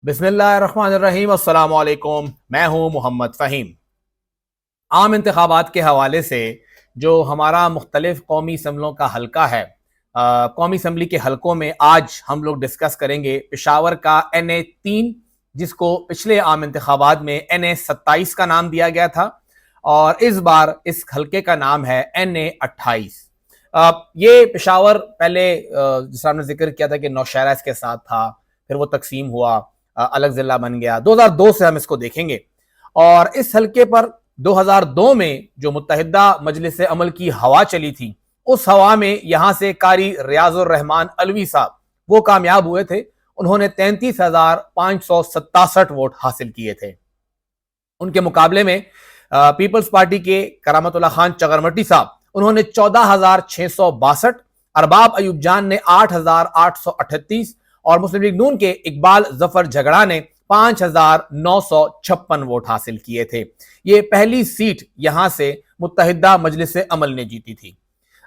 बिस्मिल्लाहिर्रहमानिर्रहीम अस्सलाम वालेकुम। मैं हूं मोहम्मद फ़हीम। आम इंतखाबात के हवाले से जो हमारा मुख्तलिफ कौमी असम्बलियों का हल्का है, कौमी असम्बली के हल्कों में आज हम लोग डिस्कस करेंगे पेशावर का NA 3, जिसको पिछले आम इंतखाबात में NA 27 का नाम दिया गया था और इस बार इस हल्के का नाम है NA 28। ये पेशावर पहले जिस हमने जिक्र किया था कि नौशहरा इसके साथ था, फिर वो तकसीम हुआ, अलग जिला बन गया। 2002 से हम इसको देखेंगे और इस हल्के पर 2002 में जो मुत्तहिदा मजलिस अमल की हवा चली थी, उस हवा में यहां से कारी रियाजुर रहमान अलवी साहब वो कामयाब हुए थे। उन्होंने 33,567 वोट हासिल किए थे। उनके मुकाबले में पीपल्स पार्टी के करामतुल्लाह खान चगरमटी साहब, उन्होंने 14,662, अरबाब अयूब जान ने 8,838 और मुस्लिम लीग नून के इकबाल जफर झगड़ा ने 5,956 वोट हासिल किए थे। ये पहली सीट यहां से मुत्तहिदा मजलिस अमल ने जीती थी।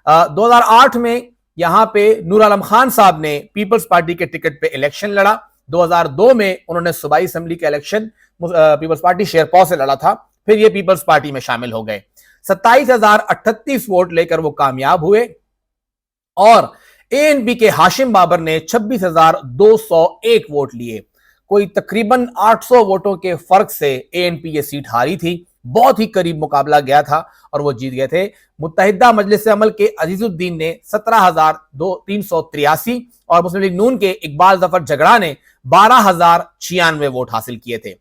2008 में यहां पे नूर आलम खान साहब ने पीपल्स पार्टी के टिकट पे इलेक्शन लड़ा। 2002 में उन्होंने सूबाई असम्बली का इलेक्शन पीपल्स पार्टी शेरपा से लड़ा था, फिर ये पीपल्स पार्टी में शामिल हो गए। 27,038 वोट लेकर वो कामयाब हुए और ANP के हाशिम बाबर ने 26,201 वोट लिए। कोई तकरीबन 800 वोटों के फर्क से ANP ये सीट हारी थी। बहुत ही करीब मुकाबला गया था और वो जीत गए थे। मुत्तहिदा मजलिस अमल के अजीजुद्दीन ने 17,383 और मुस्लिम लीग नून के इकबाल जफर झगड़ा ने 12,096 वोट हासिल किए थे।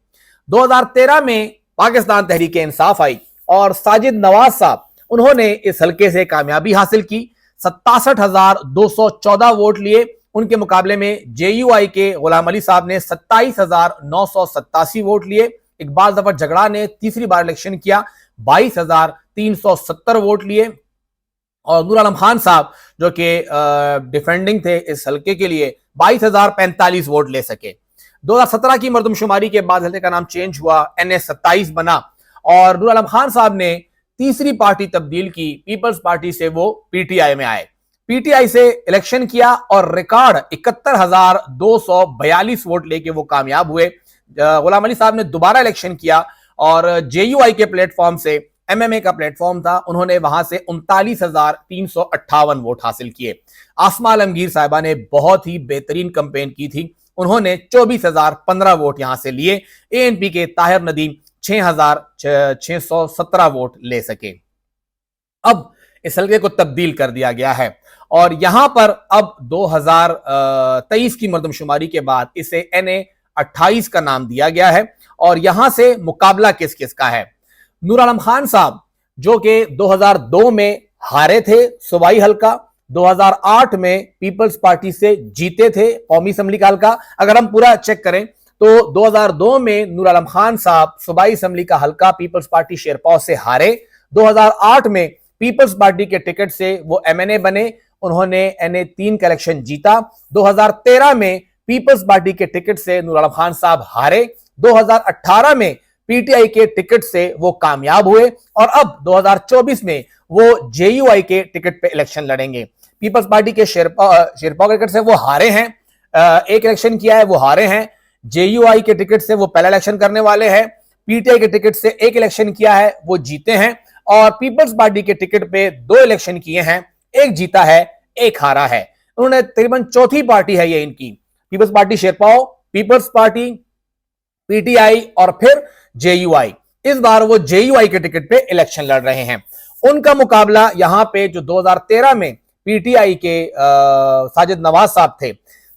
2013 में पाकिस्तान तहरीक इंसाफ आई और साजिद नवाज साहब, उन्होंने इस हल्के से कामयाबी हासिल की। 67,214 वोट लिए। उनके मुकाबले में JUI के गुलाम अली साहब ने 27,987 वोट लिए। इकबाल जफर झगड़ा ने तीसरी बार इलेक्शन किया, 22,370 वोट लिए और नूर आलम खान साहब जो कि डिफेंडिंग थे इस हल्के के लिए 22,045 वोट ले सके। 2017 की मरदमशुमारी के बाद हल्के का नाम चेंज हुआ, NA 27 बना और नूर आलम खान साहब ने तीसरी पार्टी तब्दील की। पीपल्स पार्टी से वो PTI में आए, PTI से इलेक्शन किया और रिकॉर्ड 71,242 वोट लेके वो कामयाब हुए। गुलाम अली साहब ने दोबारा इलेक्शन किया और JUI के प्लेटफॉर्म से, MMA का प्लेटफॉर्म था, उन्होंने वहां से 39,358 वोट हासिल किए। आसमा आलमगीर साहिबा ने बहुत ही बेहतरीन कैंपेन की थी, उन्होंने 24,015 वोट यहां से लिए। ANP के ताहिर नदीम 6,617 वोट ले सके। अब इस हल्के को तब्दील कर दिया गया है और यहां पर अब 2023 की मर्दमशुमारी के बाद इसे NA 28 का नाम दिया गया है और यहां से मुकाबला किस किस का है। नूर आलम खान साहब जो कि 2002 में हारे थे सूबाई हल्का, 2008 में पीपल्स पार्टी से जीते थे कौमी असम्बली का हल्का। अगर हम पूरा चेक करें तो 2002 में नूर आलम खान साहब सूबाई असम्बली का हल्का पीपल्स पार्टी शेरपा से हारे। 2008 में पीपल्स पार्टी के टिकट से वो MNA बने, उन्होंने NA 3 का इलेक्शन जीता। 2013 में पीपल्स पार्टी के टिकट से नूर आलम खान साहब हारे। 2018 में PTI के टिकट से वो कामयाब हुए और अब 2024 में वो JUI के टिकट पे इलेक्शन लड़ेंगे। पीपल्स पार्टी के शेरपा के टिकट से वो हारे हैं, एक इलेक्शन किया है, वो हारे हैं। JUI के टिकट से वो पहला इलेक्शन करने वाले हैं। PTI के टिकट से एक इलेक्शन किया है, वो जीते हैं और पीपल्स पार्टी के टिकट पे 2 इलेक्शन किए हैं, एक जीता है, एक हारा है। उन्होंने तकरीबन चौथी पार्टी है ये इनकी, peoples party Sherpao, peoples party, PTI और फिर JUI। इस बार वो JUI के टिकट पे इलेक्शन लड़ रहे हैं। उनका मुकाबला यहां पे जो 2013 में PTI के साजिद नवाज साहब थे,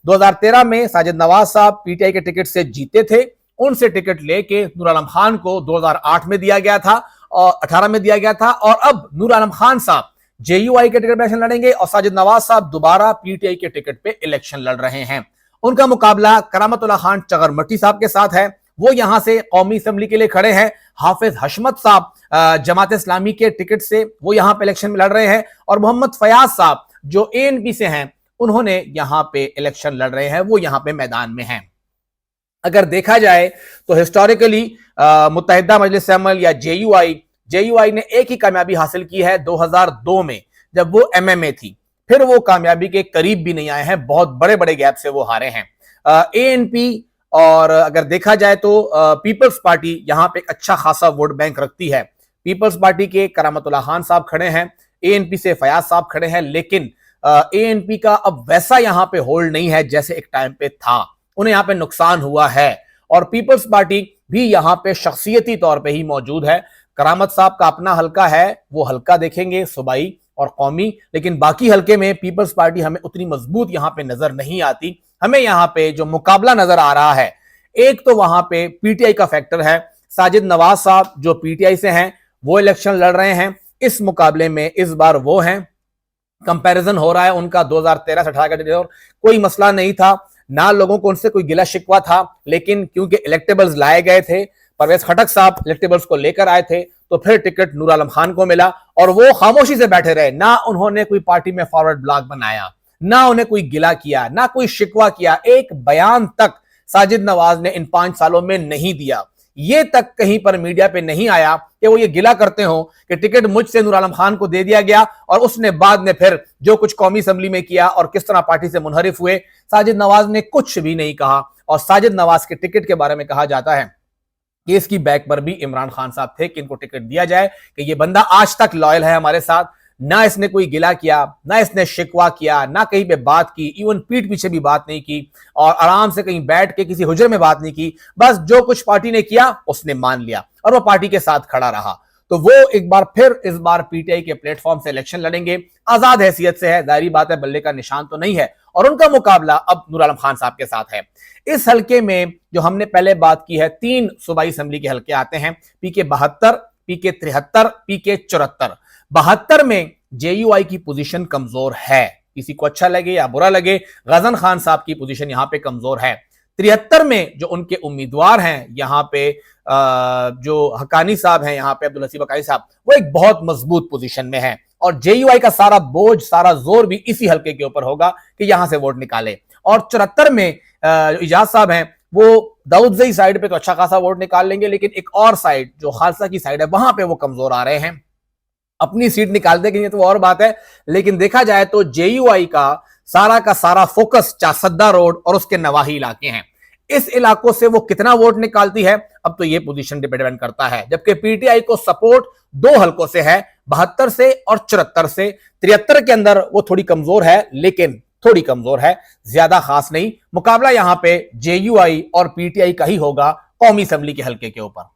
2013 में साजिद नवाज साहब PTI के टिकट से जीते थे। उनसे टिकट लेके नूर आलम खान को 2008 में दिया गया था और 18 में दिया गया था और अब नूर आलम खान साहब JUI के टिकट पे इलेक्शन लड़ेंगे और साजिद नवाज साहब दोबारा PTI के टिकट पे इलेक्शन लड़ रहे हैं। उनका मुकाबला करामतुल्लाह खान चगरमटी साहब के साथ है, वो यहां से कौमी असम्बली के लिए खड़े हैं। हाफिज हशमत साहब जमात इस्लामी के टिकट से वो यहां पे इलेक्शन में लड़ रहे हैं और मोहम्मद फयाज साहब जो ANP से हैं, उन्होंने यहां पे इलेक्शन लड़ रहे हैं, वो यहां पे मैदान में हैं। अगर देखा जाए तो हिस्टोरिकली मुत्तहिदा मजलिस अमल या JUI ने एक ही कामयाबी हासिल की है 2002 में, जब वो MMA थी। फिर वो कामयाबी के करीब भी नहीं आए हैं, बहुत बड़े बड़े गैप से वो हारे हैं। ANP और अगर देखा जाए तो पीपल्स पार्टी यहां पे एक अच्छा खासा वोट बैंक रखती है। पीपल्स पार्टी के करामतुल्लाह खान साहब खड़े हैं, एएनपी से फयाज साहब खड़े हैं, लेकिन एएनपी का अब वैसा यहां पे होल्ड नहीं है जैसे एक टाइम पे था, उन्हें यहां पे नुकसान हुआ है। और पीपल्स पार्टी भी यहां पे शख्सियती तौर पे ही मौजूद है। करामत साहब का अपना हल्का है, वो हल्का देखेंगे सूबाई और कौमी, लेकिन बाकी हल्के में पीपल्स पार्टी हमें उतनी मजबूत यहां पे नजर नहीं आती। हमें यहां पे जो मुकाबला नजर आ रहा है, एक तो वहां पे पीटीआई का फैक्टर है। साजिद नवाज साहब जो पीटीआई से हैं वो इलेक्शन लड़ रहे हैं, इस मुकाबले में इस बार वो हैं। कंपैरिजन हो रहा है उनका 2013 से 18 का, कोई मसला नहीं था, ना लोगों को उनसे कोई गिला शिकवा था, लेकिन क्योंकि इलेक्टेबल्स लाए गए थे, परवेज खटक साहब इलेक्टेबल्स को लेकर आए थे, तो फिर टिकट नूर आलम खान को मिला और वो खामोशी से बैठे रहे। ना उन्होंने कोई पार्टी में फॉरवर्ड ब्लॉक बनाया, ना उन्हें कोई गिला किया, ना कोई शिकवा किया, एक बयान तक साजिद नवाज ने इन 5 सालों में नहीं दिया। ये तक कहीं पर मीडिया पे नहीं आया कि वो ये गिला करते हो कि टिकट मुझसे नूर आलम खान को दे दिया गया और उसने बाद में फिर जो कुछ कौमी असेंबली में किया और किस तरह पार्टी से मुनहरिफ हुए, साजिद नवाज ने कुछ भी नहीं कहा। और साजिद नवाज के टिकट के बारे में कहा जाता है कि इसकी बैक पर भी इमरान खान साहब थे कि इनको टिकट दिया जाए, कि ये बंदा आज तक लॉयल है हमारे साथ, ना इसने कोई गिला किया, ना इसने शिकवा किया, ना कहीं पे बात की, इवन पीठ पीछे भी बात नहीं की और आराम से कहीं बैठ के किसी हुजरे में बात नहीं की। बस जो कुछ पार्टी ने किया उसने मान लिया और वो पार्टी के साथ खड़ा रहा। तो वो एक बार फिर इस बार पीटीआई के प्लेटफॉर्म से इलेक्शन लड़ेंगे, आजाद हैसियत से है, जाहिर बात है बल्ले का निशान तो नहीं है, और उनका मुकाबला अब नूर आलम खान साहब के साथ है। इस हल्के में जो हमने पहले बात की है, 3 सूबाई असेंबली के हल्के आते हैं, पीके 72, पीके 73, पीके 74। 72 में जेयूआई की पोजीशन कमजोर है, किसी को अच्छा लगे या बुरा लगे, गजन खान साहब की पोजीशन यहां पे कमजोर है। 73 में जो उनके उम्मीदवार हैं यहां पे जो हकानी साहब हैं, यहां पे अब्दुल हसीब हकानी साहब, वो एक बहुत मजबूत पोजीशन में है और जेयूआई का सारा बोझ, सारा जोर भी इसी हल्के के ऊपर होगा कि यहां से वोट निकाले। और 74 में इजाज साहब हैं, वो दाऊदजई साइड पे तो अच्छा खासा वोट निकाल लेंगे, लेकिन एक और साइड जो खालसा की साइड है वहां पे वो कमजोर आ रहे हैं। अपनी सीट निकालते कि नहीं तो और बात है, लेकिन देखा जाए तो जेयूआई का सारा फोकस चासद्दा रोड और उसके नवाही इलाके हैं। इस इलाकों से वो कितना वोट निकालती है अब तो ये पोजीशन डिपेंड करता है। जबकि पीटीआई को सपोर्ट 2 हल्कों से है, 72 से और 74 से। 73 के अंदर वो थोड़ी कमजोर है, लेकिन थोड़ी कमजोर है, ज्यादा खास नहीं। मुकाबला यहां पे जेयूआई और पीटीआई का ही होगा कौमी असेंबली के हल्के के ऊपर।